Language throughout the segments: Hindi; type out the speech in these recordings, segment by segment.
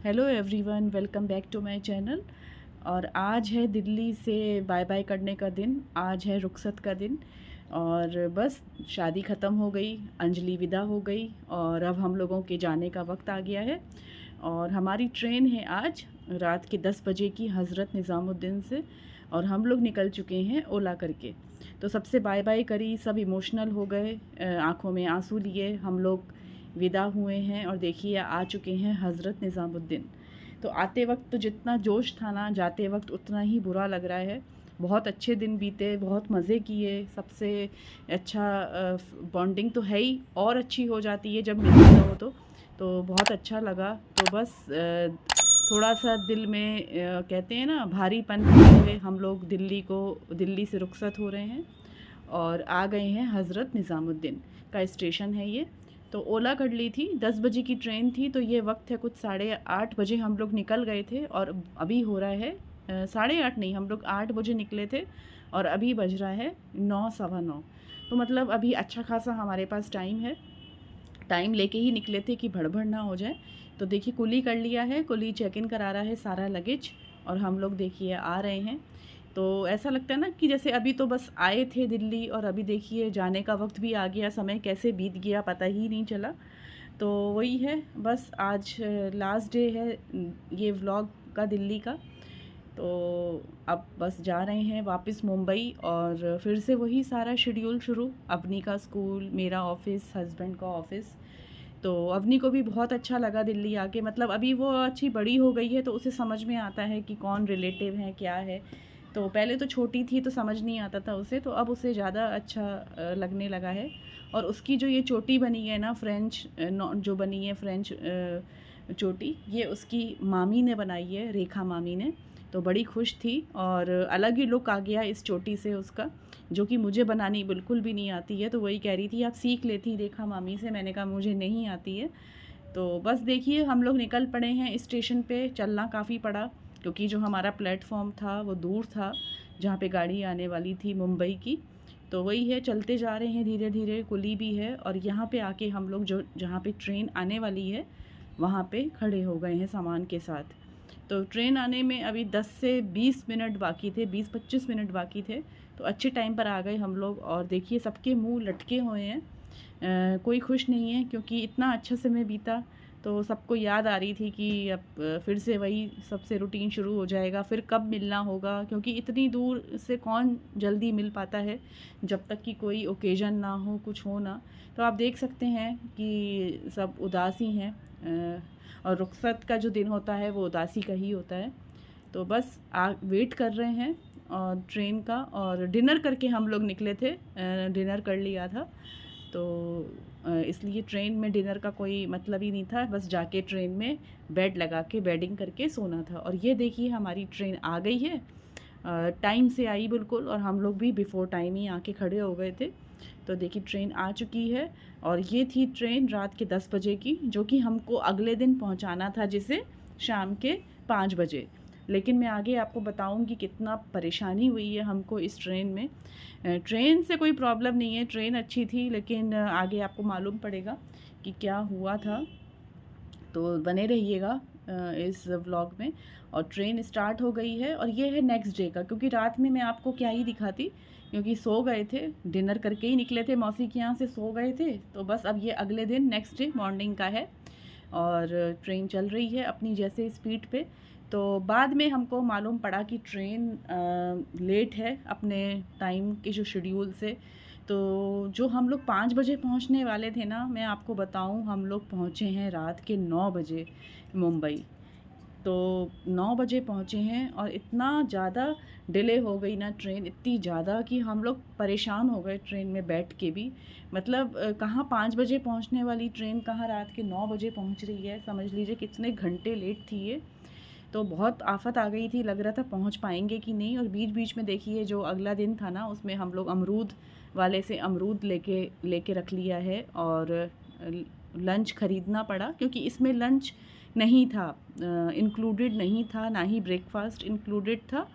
Hello everyone, welcome back to my channel. और आज है दिल्ली से बाय बाय करने का दिन। आज है रुखसत का दिन और बस शादी ख़त्म हो गई, अंजलि विदा हो गई और अब हम लोगों के जाने का वक्त आ गया है। और हमारी ट्रेन है आज रात के 10 बजे की हज़रत निज़ामुद्दीन से और हम लोग निकल चुके हैं ओला करके। तो सबसे बाय बाय करी, सब इमोशनल हो गए, आंखों में आंसू लिए हम लोग विदा हुए हैं। और देखिए आ चुके हैं हज़रत निज़ामुद्दीन। तो आते वक्त तो जितना जोश था ना, जाते वक्त उतना ही बुरा लग रहा है। बहुत अच्छे दिन बीते, बहुत मज़े किए। सबसे अच्छा बॉन्डिंग तो है ही, और अच्छी हो जाती है जब मिलते रहो तो बहुत अच्छा लगा। तो बस थोड़ा सा दिल में कहते हैं ना भारीपन हुए। हम लोग दिल्ली से रुखसत हो रहे हैं और आ गए हैं हज़रत निज़ामुद्दीन का स्टेशन है ये। तो ओला कर ली थी, 10 बजे की ट्रेन थी, तो ये वक्त है कुछ 8:30 बजे हम लोग निकल गए थे और अभी हो रहा है 8:30 नहीं, हम लोग 8 बजे निकले थे और अभी बज रहा है 9, सवा 9। तो मतलब अभी अच्छा खासा हमारे पास टाइम है। टाइम लेके ही निकले थे कि भड़बड़ ना हो जाए। तो देखिए कुली कर लिया है, कुली चेक इन करा रहा है सारा लगेज और हम लोग देखिए आ रहे हैं। तो ऐसा लगता है ना कि जैसे अभी तो बस आए थे दिल्ली और अभी देखिए जाने का वक्त भी आ गया, समय कैसे बीत गया पता ही नहीं चला। तो वही है, बस आज लास्ट डे है ये व्लॉग का दिल्ली का। तो अब बस जा रहे हैं वापस मुंबई और फिर से वही सारा शेड्यूल शुरू। अवनी का स्कूल, मेरा ऑफ़िस, हस्बैंड का ऑफ़िस। तो अवनी को भी बहुत अच्छा लगा दिल्ली आके। मतलब अभी वो अच्छी बड़ी हो गई है तो उसे समझ में आता है कि कौन रिलेटिव है क्या है। तो पहले तो छोटी थी तो समझ नहीं आता था उसे, तो अब उसे ज़्यादा अच्छा लगने लगा है। और उसकी जो ये चोटी बनी है ना, फ्रेंच जो बनी है फ्रेंच चोटी, ये उसकी मामी ने बनाई है, रेखा मामी ने। तो बड़ी खुश थी और अलग ही लुक आ गया इस चोटी से उसका, जो कि मुझे बनानी बिल्कुल भी नहीं आती है। तो वही कह रही थी आप सीख लेती रेखा मामी से। मैंने कहा मुझे नहीं आती है। तो बस देखिए हम लोग निकल पड़े हैं स्टेशन पे। चलना काफ़ी पड़ा क्योंकि जो हमारा प्लेटफॉर्म था वो दूर था जहाँ पे गाड़ी आने वाली थी मुंबई की। तो वही है, चलते जा रहे हैं धीरे धीरे। कुली भी है और यहाँ पे आके हम लोग जो जहाँ पे ट्रेन आने वाली है वहाँ पे खड़े हो गए हैं सामान के साथ। तो ट्रेन आने में अभी 10 से 20 मिनट बाकी थे, 20-25 मिनट बाकी थे। तो अच्छे टाइम पर आ गए हम लोग। और देखिए सबके मुंह लटके हुए हैं, कोई खुश नहीं है क्योंकि इतना अच्छा समय बीता। तो सबको याद आ रही थी कि अब फिर से वही सबसे रूटीन शुरू हो जाएगा, फिर कब मिलना होगा, क्योंकि इतनी दूर से कौन जल्दी मिल पाता है जब तक कि कोई ओकेज़न ना हो, कुछ हो ना। तो आप देख सकते हैं कि सब उदास ही हैं। और रुखसत का जो दिन होता है वो उदासी का ही होता है। तो बस वेट कर रहे हैं और ट्रेन का। और डिनर करके हम लोग निकले थे, डिनर कर लिया था। तो इसलिए ट्रेन में डिनर का कोई मतलब ही नहीं था, बस जाके ट्रेन में बेड लगा के बेडिंग करके सोना था। और ये देखिए हमारी ट्रेन आ गई है, टाइम से आई बिल्कुल, और हम लोग भी बिफ़ोर टाइम ही आके खड़े हो गए थे। तो देखिए ट्रेन आ चुकी है और ये थी ट्रेन रात के 10 बजे की, जो कि हमको अगले दिन पहुंचाना था जिसे शाम के 5 बजे। लेकिन मैं आगे आपको बताऊंगी कितना परेशानी हुई है हमको इस ट्रेन में। ट्रेन से कोई प्रॉब्लम नहीं है, ट्रेन अच्छी थी, लेकिन आगे आपको मालूम पड़ेगा कि क्या हुआ था। तो बने रहिएगा इस व्लॉग में। और ट्रेन स्टार्ट हो गई है और ये है नेक्स्ट डे का, क्योंकि रात में मैं आपको क्या ही दिखाती, क्योंकि सो गए थे, डिनर करके ही निकले थे मौसी के यहाँ से, सो गए थे। तो बस अब ये अगले दिन नेक्स्ट डे मॉर्निंग का है और ट्रेन चल रही है अपनी जैसे स्पीड पे। तो बाद में हमको मालूम पड़ा कि ट्रेन लेट है अपने टाइम के जो शेड्यूल से। तो जो हम लोग 5 बजे पहुंचने वाले थे ना, मैं आपको बताऊं हम लोग पहुंचे हैं रात के 9 बजे मुंबई। तो 9 बजे पहुंचे हैं और इतना ज़्यादा डिले हो गई ना ट्रेन, इतनी ज़्यादा कि हम लोग परेशान हो गए ट्रेन में बैठ के भी। मतलब कहाँ 5 बजे पहुंचने वाली ट्रेन कहाँ रात के 9 बजे पहुंच रही है, समझ लीजिए कितने घंटे लेट थी ये। तो बहुत आफत आ गई थी, लग रहा था पहुंच पाएंगे कि नहीं। और बीच बीच में देखिए जो अगला दिन था ना, उसमें हम लोग अमरूद वाले से अमरूद लेके लेके रख लिया है और लंच ख़रीदना पड़ा, क्योंकि इसमें लंच नहीं था, इंक्लूडेड नहीं था, ना ही ब्रेकफास्ट इंक्लूडेड था।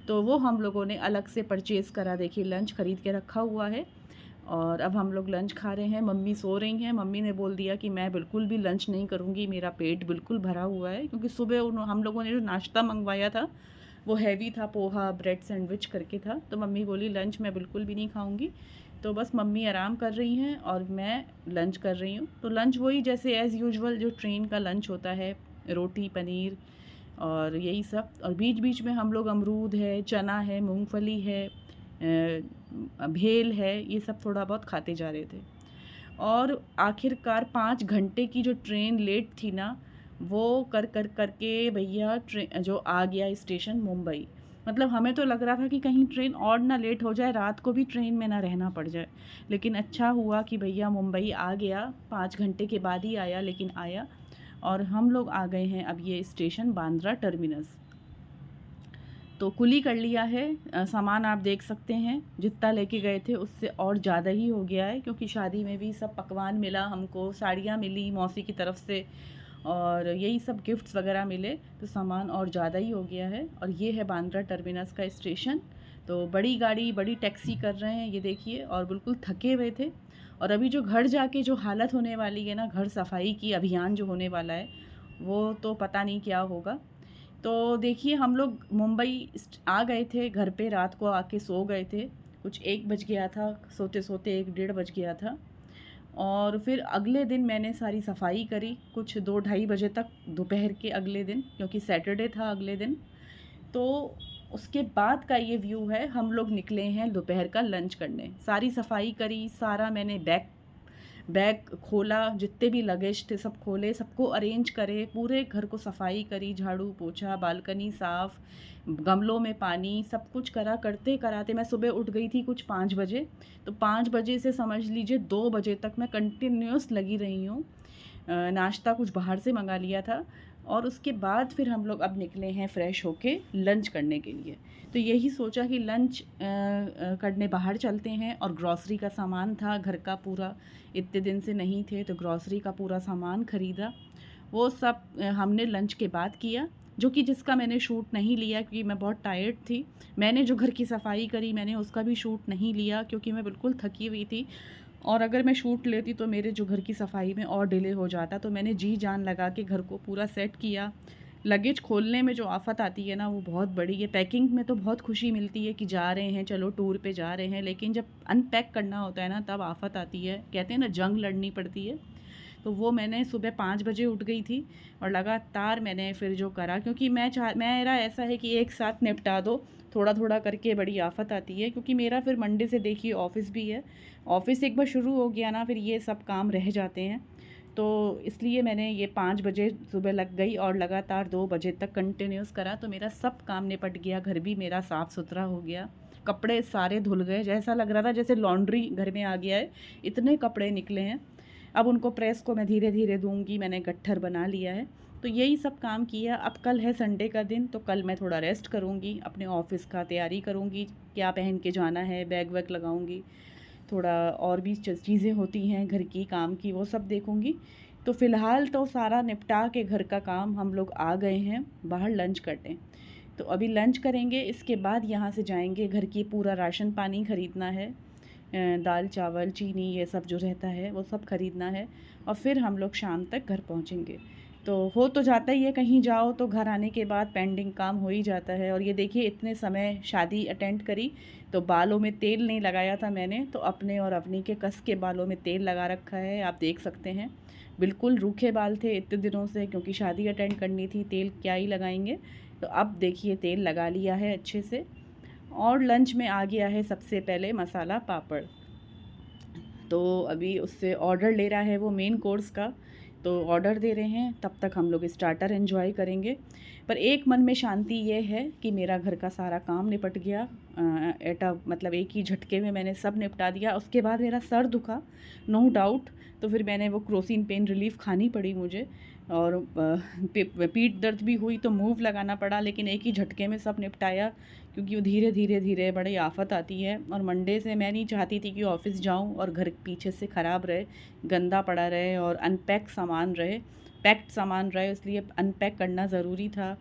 तो वो हम लोगों ने अलग से परचेज़ करा। देखिए लंच ख़रीद के रखा हुआ है और अब हम लोग लंच खा रहे हैं। मम्मी सो रही हैं। मम्मी ने बोल दिया कि मैं बिल्कुल भी लंच नहीं करूँगी, मेरा पेट बिल्कुल भरा हुआ है, क्योंकि सुबह हम लोगों ने जो नाश्ता मंगवाया था वो हैवी था, पोहा ब्रेड सैंडविच करके था। तो मम्मी बोली लंच मैं बिल्कुल भी नहीं खाऊँगी। तो बस मम्मी आराम कर रही हैं और मैं लंच कर रही हूँ। तो लंच वही जैसे एज़ यूजुअल जो ट्रेन का लंच होता है, रोटी पनीर और यही सब। और बीच बीच में हम लोग अमरूद है, चना है, मूंगफली है, भेल है, ये सब थोड़ा बहुत खाते जा रहे थे। और आखिरकार 5 घंटे की जो ट्रेन लेट थी ना, वो कर कर करके भैया ट्रेन जो आ गया स्टेशन मुंबई। मतलब हमें तो लग रहा था कि कहीं ट्रेन और ना लेट हो जाए, रात को भी ट्रेन में ना रहना पड़ जाए। लेकिन अच्छा हुआ कि भैया मुंबई आ गया, 5 घंटे के बाद ही आया, लेकिन आया। और हम लोग आ गए हैं अब ये स्टेशन बांद्रा टर्मिनस। तो कुली कर लिया है। सामान आप देख सकते हैं, जितना लेके गए थे उससे और ज़्यादा ही हो गया है, क्योंकि शादी में भी सब पकवान मिला हमको, साड़ियाँ मिली मौसी की तरफ से, और यही सब गिफ्ट्स वगैरह मिले, तो सामान और ज़्यादा ही हो गया है। और ये है बांद्रा टर्मिनस का स्टेशन। तो बड़ी गाड़ी, बड़ी टैक्सी कर रहे हैं ये देखिए, और बिल्कुल थके हुए थे। और अभी जो घर जाके जो हालत होने वाली है ना, घर सफाई की अभियान जो होने वाला है, वो तो पता नहीं क्या होगा। तो देखिए हम लोग मुंबई आ गए थे, घर पे रात को आके सो गए थे, कुछ 1 बज गया था, सोते सोते 1 डेढ़ बज गया था। और फिर अगले दिन मैंने सारी सफाई करी, कुछ 2 ढाई बजे तक दोपहर के अगले दिन, क्योंकि सैटरडे था अगले दिन। तो उसके बाद का ये व्यू है। हम लोग निकले हैं दोपहर का लंच करने, सारी सफाई करी, सारा मैंने बैग खोला, जितने भी लगेज थे सब खोले, सबको अरेंज करे, पूरे घर को सफाई करी, झाड़ू पोछा, बालकनी साफ़, गमलों में पानी, सब कुछ करा। करते कराते मैं सुबह उठ गई थी कुछ 5 बजे। तो 5 बजे से समझ लीजिए 2 बजे तक मैं कंटिन्यूस लगी रही हूँ। नाश्ता कुछ बाहर से मंगा लिया था। और उसके बाद फिर हम लोग अब निकले हैं फ़्रेश होके लंच करने के लिए। तो यही सोचा कि लंच करने बाहर चलते हैं। और ग्रॉसरी का सामान था घर का पूरा, इतने दिन से नहीं थे, तो ग्रॉसरी का पूरा सामान ख़रीदा। वो सब हमने लंच के बाद किया, जो कि जिसका मैंने शूट नहीं लिया क्योंकि मैं बहुत टायर्ड थी। मैंने जो घर की सफाई करी मैंने उसका भी शूट नहीं लिया, क्योंकि मैं बिल्कुल थकी हुई थी। और अगर मैं शूट लेती तो मेरे जो घर की सफाई में और डिले हो जाता। तो मैंने जी जान लगा के घर को पूरा सेट किया। लगेज खोलने में जो आफ़त आती है ना, वो बहुत बड़ी है। पैकिंग में तो बहुत खुशी मिलती है कि जा रहे हैं, चलो टूर पे जा रहे हैं, लेकिन जब अनपैक करना होता है ना, तब आफ़त आती है। कहते हैं ना, जंग लड़नी पड़ती है। तो वो मैंने सुबह 5 बजे उठ गई थी और लगातार मैंने फिर जो करा, क्योंकि मेरा ऐसा है कि एक साथ निपटा दो, थोड़ा थोड़ा करके बड़ी आफ़त आती है। क्योंकि मेरा फिर मंडे से देखिए ऑफ़िस भी है। ऑफ़िस एक बार शुरू हो गया ना, फिर ये सब काम रह जाते हैं। तो इसलिए मैंने ये 5 बजे सुबह लग गई और लगातार 2 बजे तक कंटिन्यूस करा। तो मेरा सब काम निपट गया, घर भी मेरा साफ़ सुथरा हो गया, कपड़े सारे धुल गए, जैसा लग रहा था जैसे लॉन्ड्री घर में आ गया है, इतने कपड़े निकले हैं। अब उनको प्रेस को मैं धीरे धीरे दूंगी, मैंने गट्ठर बना लिया है। तो यही सब काम किया। अब कल है संडे का दिन, तो कल मैं थोड़ा रेस्ट करूँगी, अपने ऑफ़िस का तैयारी करूँगी, क्या पहन के जाना है, बैग वैग लगाऊँगी, थोड़ा और भी चीज़ें होती हैं घर की काम की, वो सब देखूँगी। तो फ़िलहाल तो सारा निपटा के घर का काम हम लोग आ गए हैं बाहर लंच करने। तो अभी लंच करेंगे, इसके बाद यहाँ से जाएंगे, घर की पूरा राशन पानी ख़रीदना है, दाल चावल चीनी ये सब जो रहता है वो सब ख़रीदना है। और फिर हम लोग शाम तक घर पहुँचेंगे। तो हो तो जाता ही है, कहीं जाओ तो घर आने के बाद पेंडिंग काम हो ही जाता है। और ये देखिए इतने समय शादी अटेंड करी, तो बालों में तेल नहीं लगाया था मैंने, तो अपने और अपनी के कस के बालों में तेल लगा रखा है, आप देख सकते हैं। बिल्कुल रूखे बाल थे इतने दिनों से, क्योंकि शादी अटेंड करनी थी, तेल क्या ही लगाएंगे। तो अब देखिए तेल लगा लिया है अच्छे से। और लंच में आ गया है सबसे पहले मसाला पापड़। तो अभी उससे ऑर्डर ले रहा है वो मेन कोर्स का, तो ऑर्डर दे रहे हैं, तब तक हम लोग स्टार्टर एंजॉय करेंगे। पर एक मन में शांति ये है कि मेरा घर का सारा काम निपट गया, मतलब एक ही झटके में मैंने सब निपटा दिया। उसके बाद मेरा सर दुखा, नो डाउट, तो फिर मैंने वो क्रोसिन पेन रिलीफ खानी पड़ी मुझे। और पीठ दर्द भी हुई तो मूव लगाना पड़ा, लेकिन एक ही झटके में सब निपटाया, क्योंकि वो धीरे धीरे धीरे बड़ी आफत आती है। और मंडे से मैं नहीं चाहती थी कि ऑफ़िस जाऊं और घर पीछे से ख़राब रहे, गंदा पड़ा रहे और अनपैक सामान रहे, पैक्ड सामान रहे, इसलिए अनपैक करना ज़रूरी था।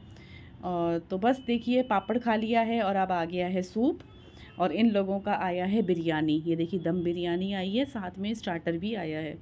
और तो बस देखिए पापड़ खा लिया है और अब आ गया है सूप। और इन लोगों का आया है बिरयानी, ये देखिए दम बिरयानी आई है, साथ में स्टार्टर भी आया है।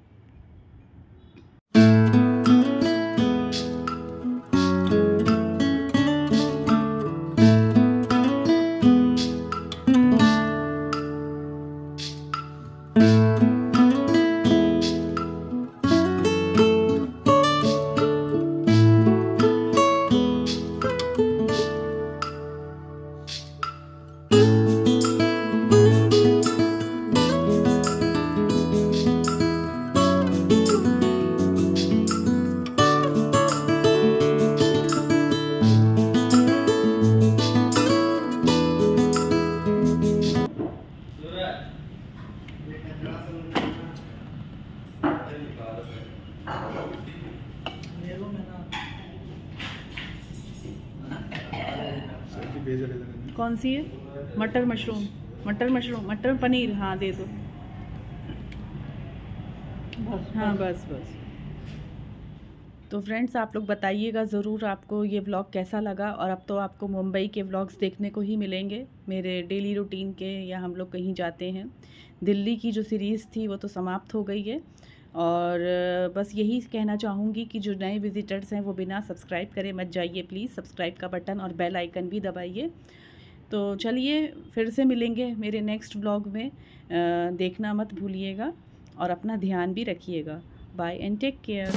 कौन सी है? मटर मशरूम, मटर पनीर, हाँ दे दो। हाँ बस बस। तो फ्रेंड्स आप लोग बताइएगा ज़रूर आपको ये व्लॉग कैसा लगा। और अब तो आपको मुंबई के व्लॉग्स देखने को ही मिलेंगे, मेरे डेली रूटीन के, या हम लोग कहीं जाते हैं। दिल्ली की जो सीरीज़ थी वो तो समाप्त हो गई है। और बस यही कहना चाहूँगी कि जो नए विज़िटर्स हैं वो बिना सब्सक्राइब करे मत जाइए प्लीज़, सब्सक्राइब का बटन और बेल आइकन भी दबाइए। तो चलिए फिर से मिलेंगे मेरे नेक्स्ट व्लॉग में, देखना मत भूलिएगा और अपना ध्यान भी रखिएगा। Bye and take care.